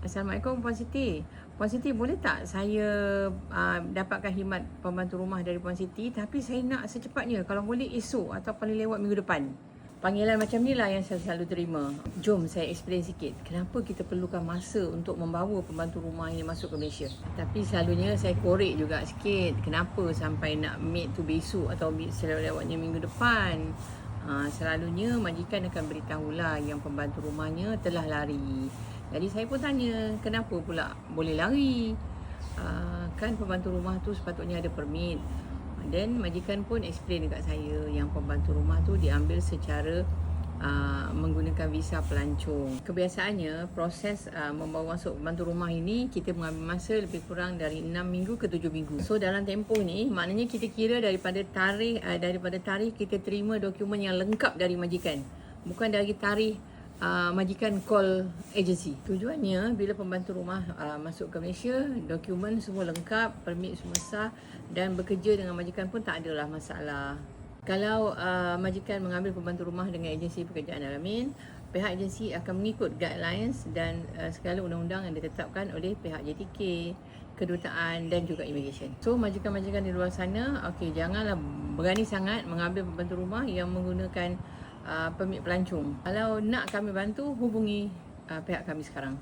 Assalamualaikum Puan Siti. Puan Siti, boleh tak saya dapatkan khidmat pembantu rumah dari Puan Siti, tapi saya nak secepatnya, kalau boleh esok atau paling lewat minggu depan. Panggilan macam ni lah yang saya selalu terima. Jom saya explain sikit kenapa kita perlukan masa untuk membawa pembantu rumah ini masuk ke Malaysia. Tapi selalunya saya korek juga sikit kenapa sampai nak meet tu besok atau selewat-lewatnya minggu depan. Selalunya majikan akan beritahulah yang pembantu rumahnya telah lari. Jadi saya pun tanya, kenapa pula boleh lari? Kan pembantu rumah tu sepatutnya ada permit. Dan majikan pun explain dekat saya yang pembantu rumah tu diambil secara menggunakan visa pelancong. Kebiasaannya proses membawa masuk pembantu rumah ini kita mengambil masa lebih kurang dari 6 minggu ke 7 minggu. So dalam tempoh ni maknanya kita kira daripada tarikh kita terima dokumen yang lengkap dari majikan. Bukan dari tarikh majikan call agency. Tujuannya bila pembantu rumah masuk ke Malaysia, dokumen semua lengkap, permit semua sah dan bekerja dengan majikan pun tak adalah masalah. Kalau majikan mengambil pembantu rumah dengan agensi pekerjaan al-amin, pihak agensi akan mengikut guidelines dan segala undang-undang yang ditetapkan oleh pihak JTK, kedutaan dan juga immigration. So majikan-majikan di luar sana, janganlah berani sangat mengambil pembantu rumah yang menggunakan permit pelancong. Kalau nak kami bantu, hubungi pihak kami sekarang.